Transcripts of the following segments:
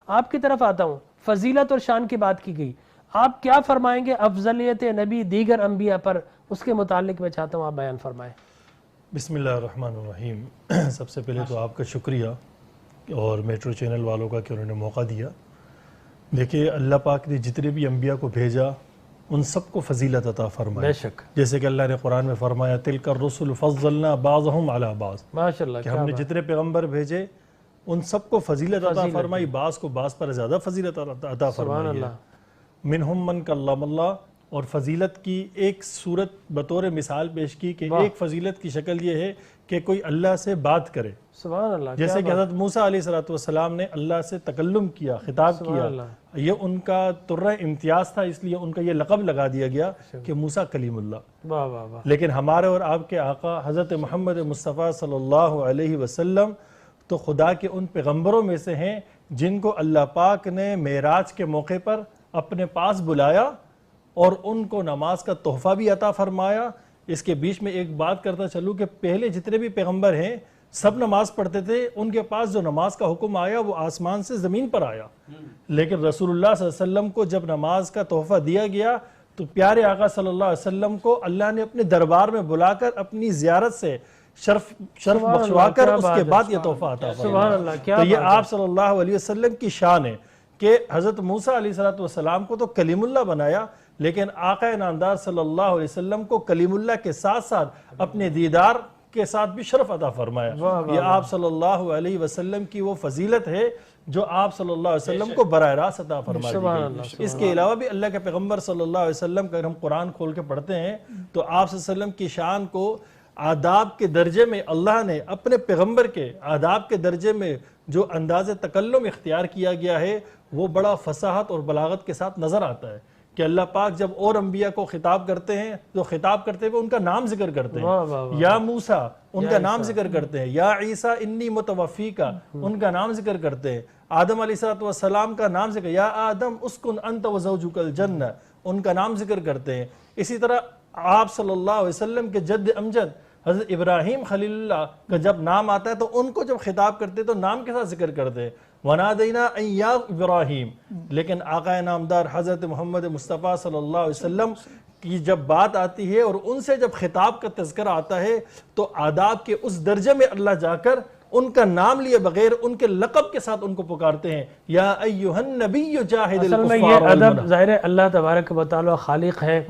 آپ کی طرف آتا ہوں، فضیلت اور شان کی بات کی گئی، آپ کیا فرمائیں گے افضلیت نبی دیگر انبیاء پر؟ اس کے متعلق میں چاہتا ہوں آپ بیان فرمائیں۔ بسم اللہ الرحمن الرحیم۔ سب سے پہلے تو آپ کا شکریہ اور میٹرو چینل والوں کا کہ انہوں نے موقع دیا۔ دیکھیے اللہ پاک نے جتنے بھی انبیاء کو بھیجا ان سب کو فضیلت عطا فرمائی، بے شک، جیسے کہ اللہ نے قرآن میں فرمایا تلک الرسل فضلنا بعضهم علی بعض، ماشاءاللہ، کہ ہم نے جتنے پیغمبر بھیجے ان سب کو فضیلت عطا فرمائی، بعض کو بعض پر زیادہ فضیلت عطا فرمائی ہے۔ منہم من کلم اللہ، اور فضیلت کی ایک صورت بطور مثال پیش کی کہ ایک فضیلت کی شکل یہ ہے کہ کوئی اللہ سے بات کرے، سبحان اللہ، جیسے کہ حضرت موسیٰ علیہ السلام نے اللہ سے تکلم کیا، خطاب کیا، یہ ان کا ترہ امتیاز تھا، اس لیے ان کا یہ لقب لگا دیا گیا کہ موسیٰ کلیم اللہ۔ لیکن ہمارے اور آپ کے آقا حضرت محمد مصطفیٰ صلی اللہ علیہ وسلم تو خدا کے ان پیغمبروں میں سے ہیں جن کو اللہ پاک نے معراج کے موقع پر اپنے پاس بلایا اور ان کو نماز کا تحفہ بھی عطا فرمایا۔ اس کے بیچ میں ایک بات کرتا چلوں کہ پہلے جتنے بھی پیغمبر ہیں سب نماز پڑھتے تھے، ان کے پاس جو نماز کا حکم آیا وہ آسمان سے زمین پر آیا، لیکن رسول اللہ صلی اللہ علیہ وسلم کو جب نماز کا تحفہ دیا گیا تو پیارے آقا صلی اللہ علیہ وسلم کو اللہ نے اپنے دربار میں بلا کر اپنی زیارت سے شرف بخشوا کر اس کے بعد یہ تحفہ عطا فرمایا۔ تو یہ آپ صلی اللہ علیہ وسلم کی شان ہے کہ حضرت موسیٰ علیہ السلام کو تو کلیم اللہ بنایا، لیکن آقا نامدار صلی اللہ علیہ وسلم کو کلیم اللہ کے ساتھ ساتھ اپنے دیدار کے ساتھ بھی شرف عطا فرمایا۔ یہ آپ صلی اللہ علیہ وسلم کی وہ فضیلت ہے جو آپ صلی اللہ علیہ وسلم کو براہ راست عطا فرمائی گئی۔ اس کے علاوہ بھی اللہ کے پیغمبر صلی اللہ علیہ وسلم کا اگر ہم قرآن کھول کے پڑھتے ہیں تو آپ صلی اللہ علیہ وسلم کی شان کو آداب کے درجے میں اللہ نے اپنے پیغمبر کے آداب کے درجے میں جو انداز تکلم اختیار کیا گیا ہے وہ بڑا فصاحت اور بلاغت کے ساتھ نظر آتا ہے کہ اللہ پاک جب اور انبیاء کو خطاب کرتے ہیں تو خطاب کرتے ہوئے ان کا نام ذکر کرتے ہیں، یا موسیٰ ان کا نام ذکر کرتے ہیں، یا عیسیٰ انی متوفیکا ان کا نام ذکر کرتے ہیں، آدم علیہ السلام کا نام ذکر، یا آدم اسکن انت وزوجک الجنہ ان کا نام ذکر کرتے ہیں۔ اسی طرح آپ صلی اللہ علیہ وسلم کے جد امجد حضرت ابراہیم خلیل اللہ کا جب نام آتا ہے تو ان کو جب خطاب کرتے تو نام کے ساتھ ذکر کرتے ہیں، وَنَادَيْنَا أَن يَا ابراہیم۔ لیکن آقا نامدار حضرت محمد مصطفیٰ صلی اللہ علیہ وسلم کی جب بات آتی ہے اور ان سے جب خطاب کا تذکرہ آتا ہے تو آداب کے اس درجے میں اللہ جا کر ان کا نام لیے بغیر ان کے لقب کے ساتھ ان کو پکارتے ہیں، یا ایھا النبی جاہد الکفار اصل میں یہ ادب ظاہر ہے اللہ تبارک و تعالی خالق ہے،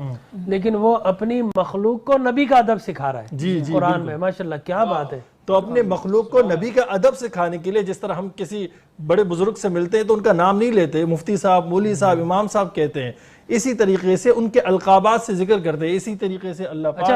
لیکن وہ اپنی مخلوق کو نبی کا ادب سکھا رہا ہے قرآن میں۔ ماشاءاللہ کیا بات ہے۔ تو اپنے مخلوق کو نبی کا ادب سکھانے کے لیے جس طرح ہم کسی بڑے بزرگ سے ملتے ہیں تو ان کا نام نہیں لیتے، مفتی صاحب، مولوی صاحب، امام صاحب کہتے ہیں، اسی طریقے سے ان کے القابات سے ذکر کرتے ہیں، اسی طریقے سے اللہ پاک